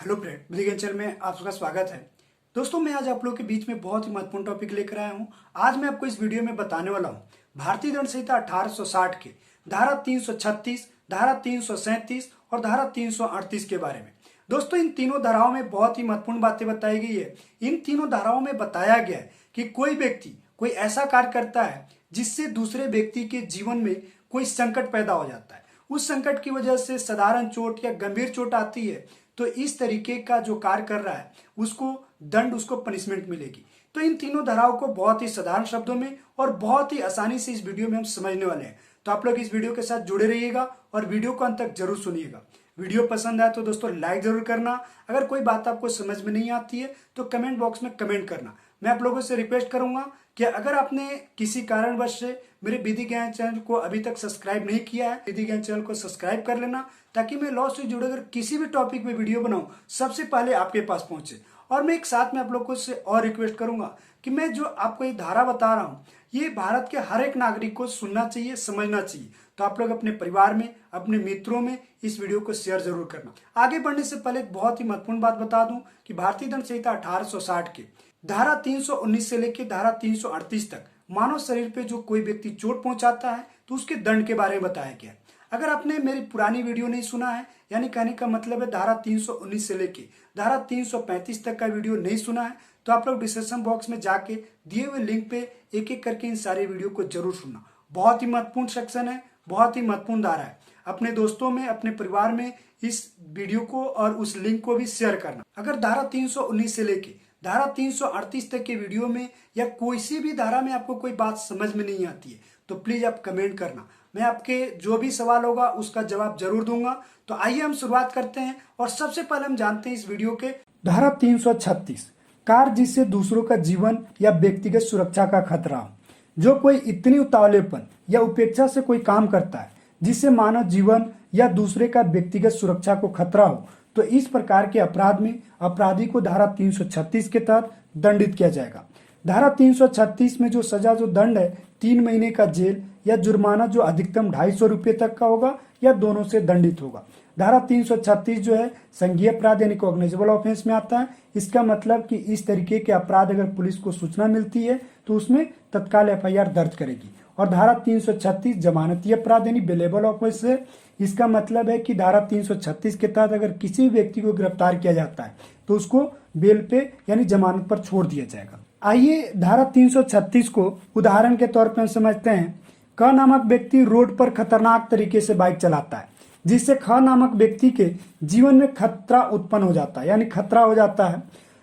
Hello friend, विधिज्ञान channel में आप सबका स्वागत है। दोस्तों, मैं आज आप लोगों के बीच में बहुत ही महत्वपूर्ण टॉपिक लेकर आया हूं। आज मैं आपको इस वीडियो में बताने वाला हूं भारतीय दंड संहिता 1860 के धारा 336, धारा 337 और धारा 338 के बारे में। दोस्तों, इन तीनों धाराओं में बहुत ही महत्वपूर्ण बातें बताई गई है। इन तीनों धाराओं में बताया गया है कि कोई व्यक्ति कोई ऐसा कार्य करता है जिससे दूसरे व्यक्ति के जीवन में कोई संकट पैदा हो जाता है, उस संकट की वजह से साधारण चोट या गंभीर चोट आती है, तो इस तरीके का जो कार्य कर रहा है उसको दंड, उसको पनिशमेंट मिलेगी। तो इन तीनों धाराओं को बहुत ही साधारण शब्दों में और बहुत ही आसानी से इस वीडियो में हम समझने वाले हैं। तो आप लोग इस वीडियो के साथ जुड़े रहिएगा और वीडियो को अंत तक जरूर सुनिएगा। वीडियो पसंद आए तो दोस्तों लाइक जरूर करना। अगर कोई बात आपको समझ में नहीं आती है तो कमेंट बॉक्स में कमेंट करना। मैं आप लोगों से रिक्वेस्ट करूंगा कि अगर आपने किसी कारणवश से मेरे विधि ज्ञान चैनल को अभी तक सब्सक्राइब नहीं किया है, विधि ज्ञान चैनल को सब्सक्राइब कर लेना, ताकि मैं लॉ से जुड़े अगर किसी भी टॉपिक में वीडियो बनाऊं सबसे पहले आपके पास पहुंचे। और मैं एक साथ में आप लोगों से और रिक्वेस्ट करूंगा कि मैं जो आपको ये धारा बता रहा हूं ये भारत के हर एक नागरिक को सुनना चाहिए, समझना चाहिए। तो आप लोग अपने परिवार में, अपने मित्रों में इस वीडियो को शेयर जरूर करना। आगे बढ़ने से पहले एक बहुत ही महत्वपूर्ण बात बता दूं कि भारतीय दंड संहिता 1860 के धारा 319 से लेकर धारा 338 तक मानव शरीर पे जो कोई व्यक्ति चोट पहुंचाता है तो उसके दंड के बारे में बताया गया है। अगर आपने मेरी पुरानी वीडियो नहीं सुना है, यानी कहने का मतलब है धारा 319 से लेके धारा 335 तक का वीडियो नहीं सुना है, तो आप लोग डिस्क्रिप्शन बॉक्स में जाके दिए हुए लिंक पे एक एक करके इन सारे वीडियो को जरूर सुनना। बहुत ही महत्वपूर्ण सेक्शन है, बहुत ही महत्वपूर्ण धारा है। अपने दोस्तों में, अपने परिवार में इस वीडियो को और उस लिंक को भी शेयर करना। अगर धारा 319 से लेके धारा 338 तक के वीडियो में या कोई सी भी धारा में आपको कोई बात समझ में नहीं आती है तो प्लीज आप कमेंट करना। मैं आपके जो भी सवाल होगा उसका जवाब जरूर दूंगा। तो आइए हम शुरुआत करते हैं और सबसे पहले हम जानते हैं इस वीडियो के धारा 336, कार्य जिससे दूसरों का जीवन या व्यक्तिगत सुरक्षा का खतरा हो। जो कोई इतनी उतावलेपन या उपेक्षा से कोई काम करता है जिससे मानव जीवन या दूसरे का व्यक्तिगत सुरक्षा को खतरा हो, तो इस प्रकार के अपराध में अपराधी को धारा 336 के तहत दंडित किया जाएगा। धारा 336 में जो सजा, जो दंड है 3 महीने का जेल या जुर्माना जो अधिकतम 250 रुपये तक का होगा या दोनों से दंडित होगा। धारा 336 जो है संज्ञेय अपराध यानी कॉग्निजेबल ऑफेंस में आता है। इसका मतलब कि इस तरीके के अपराध अगर पुलिस को सूचना मिलती है तो उसमें तत्काल एफआईआर दर्ज करेगी। और धारा 336 जमानती अपराध यानी बेलेबल ऑफेंस है। इसका मतलब है कि धारा 336 के तहत अगर किसी व्यक्ति को गिरफ्तार किया जाता है तो उसको बेल पे यानी जमानत पर छोड़ दिया जाएगा। आइए धारा 336 को उदाहरण के तौर पर हम समझते हैं। क नामक व्यक्ति रोड पर खतरनाक तरीके से बाइक चलाता है जिससे ख नामक व्यक्ति के जीवन में खतरा उत्पन्न हो जाता है, यानी खतरा हो जाता है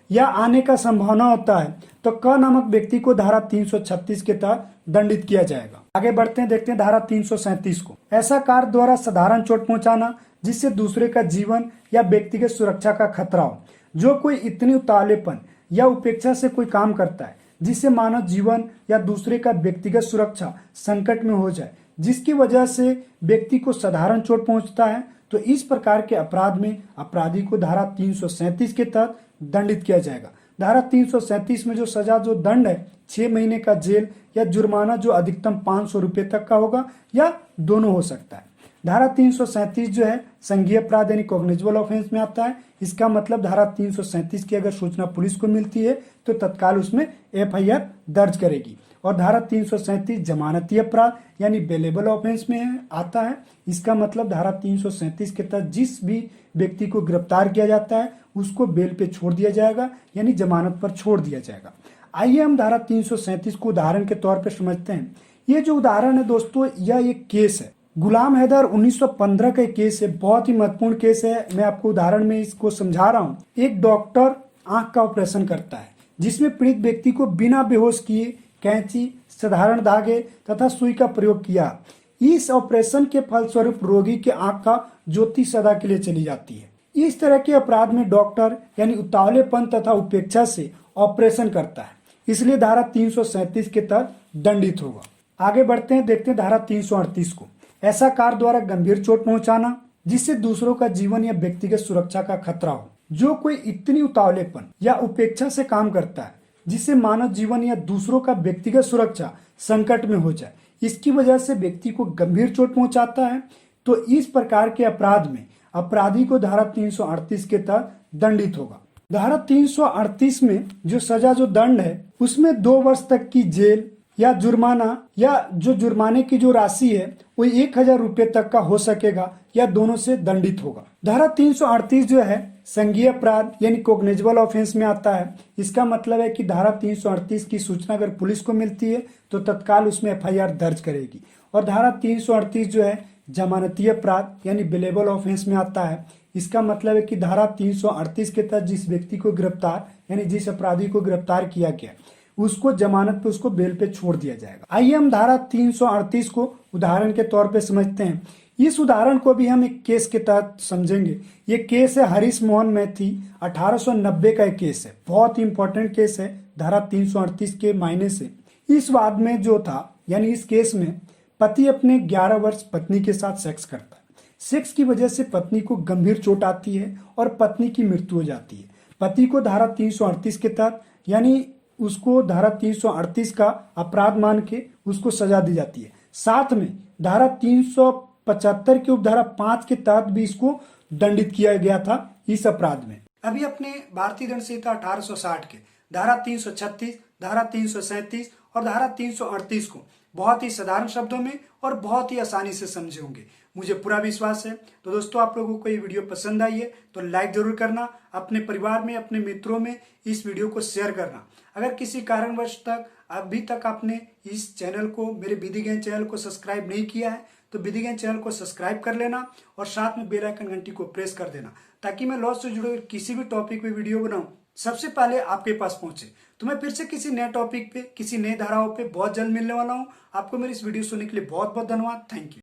या आने का संभावना होता है, तो क नामक व्यक्ति को धारा 336 के तहत दंडित किया जाएगा। आगे बढ़ते हैं, देखते हैं धारा 337 को। ऐसा कार्य द्वारा साधारण चोट पहुंचाना जिससे दूसरे का जीवन या व्यक्तिगत सुरक्षा का खतरा हो। जो कोई इतनी उतावलेपन या उपेक्षा से कोई काम करता है जिससे मानव जीवन या दूसरे का व्यक्तिगत सुरक्षा संकट में हो जाए, जिसकी वजह से व्यक्ति को साधारण चोट पहुंचता है, तो इस प्रकार के अपराध में अपराधी को धारा 337 के तहत दंडित किया जाएगा। धारा 337 में जो सजा, जो दंड है 6 महीने का जेल या जुर्माना जो अधिकतम 500 रुपये तक का होगा या दोनों हो सकता है। धारा 337 जो है संज्ञेय अपराध यानी कॉग्निजेबल ऑफेंस में आता है। इसका मतलब धारा 337 की अगर सूचना पुलिस को मिलती है तो तत्काल उसमें एफआईआर दर्ज करेगी। और धारा 337 जमानती अपराध यानी बेलेबल ऑफेंस में आता है। इसका मतलब धारा 337 के तहत जिस भी व्यक्ति को गिरफ्तार किया जाता है उसको बेल पे छोड़ दिया जाएगा, यानी जमानत पर छोड़ दिया जाएगा। आइए हम धारा 337 को उदाहरण के तौर पर समझते हैं। ये जो उदाहरण है दोस्तों, यह एक केस है, गुलाम हैदर 1915 का केस है, बहुत ही महत्वपूर्ण केस है। मैं आपको उदाहरण में इसको समझा रहा हूँ। एक डॉक्टर आंख का ऑपरेशन करता है जिसमें पीड़ित व्यक्ति को बिना बेहोश किए कैंची, साधारण धागे तथा सुई का प्रयोग किया। इस ऑपरेशन के फलस्वरूप रोगी के आंख का ज्योति सदा के लिए चली जाती है। इस तरह के अपराध में डॉक्टर यानी उतावलेपन तथा उपेक्षा से ऑपरेशन करता है, इसलिए धारा 337 के तहत दंडित होगा। आगे बढ़ते हैं, देखते हैं धारा 338 को। ऐसा कार्य द्वारा गंभीर चोट पहुंचाना जिससे दूसरों का जीवन या व्यक्तिगत सुरक्षा का खतरा हो। जो कोई इतनी उतावलेपन या उपेक्षा से काम करता है जिससे मानव जीवन या दूसरों का व्यक्तिगत सुरक्षा संकट में हो जाए, इसकी वजह से व्यक्ति को गंभीर चोट पहुंचाता है, तो इस प्रकार के अपराध में अपराधी को धारा 338 के तहत दंडित होगा। धारा 338 में जो सजा जो दंड है उसमें 2 वर्ष तक की जेल या जुर्माना, या जो जुर्माने की जो राशि है वो 1000 रुपए तक का हो सकेगा, या दोनों से दंडित होगा। धारा 338 जो है संज्ञेय अपराध यानी कोग्निजेबल ऑफेंस में आता है। इसका मतलब है कि धारा 338 की सूचना अगर पुलिस को मिलती है तो तत्काल उसमें FIR दर्ज करेगी। और धारा 338 जो है जमानतीय अपराध यानी बेलेबल ऑफेंस में आता है। इसका मतलब है कि धारा 338 के तहत जिस व्यक्ति को गिरफ्तार यानी जिस अपराधी को गिरफ्तार किया गया उसको जमानत पे, उसको बेल पे छोड़ दिया जाएगा। आइए हम धारा 338 को उदाहरण के तौर पे समझते हैं। इस उदाहरण को भी हम एक केस के तहत समझेंगे। ये केस है हरीश मोहन मैथी, 1890 का एक केस है। बहुत ही इंपॉर्टेंट केस है धारा 338 के मायने से। इस वाद में जो था यानी इस केस में पति अपने 11 वर्ष पत्नी के साथ सेक्स करता है। सेक्स की वजह से पत्नी को गंभीर चोट आती है और पत्नी की मृत्यु हो जाती है। पति को धारा 338 के तहत यानी उसको धारा 338 का अपराध मान के उसको सजा दी जाती है। साथ में धारा 375 के उपधारा 5 के तहत भी इसको दंडित किया गया था इस अपराध में। अभी अपने भारतीय दंड संहिता 1860 के धारा 336, धारा 337 और धारा 338 को बहुत ही साधारण शब्दों में और बहुत ही आसानी से समझे होंगे, मुझे पूरा विश्वास है। तो दोस्तों, आप लोगों को ये वीडियो पसंद आई है तो लाइक जरूर करना, अपने परिवार में, अपने मित्रों में इस वीडियो को शेयर करना। अगर किसी कारणवश तक अभी तक आपने इस चैनल को, मेरे विधि ज्ञान चैनल को सब्सक्राइब नहीं किया है तो विधि ज्ञान चैनल को सब्सक्राइब कर लेना और साथ में बेल आइकन घंटी को प्रेस कर देना, ताकि मैं लॉ से जुड़े किसी भी टॉपिक पे वीडियो बनाऊं सबसे पहले आपके पास पहुंचे। तो मैं फिर से किसी नए टॉपिक पे, किसी नए धाराओं पे बहुत जल्द मिलने वाला हूं। आपको मेरी इस वीडियो सुनने के लिए बहुत बहुत धन्यवाद। Thank you.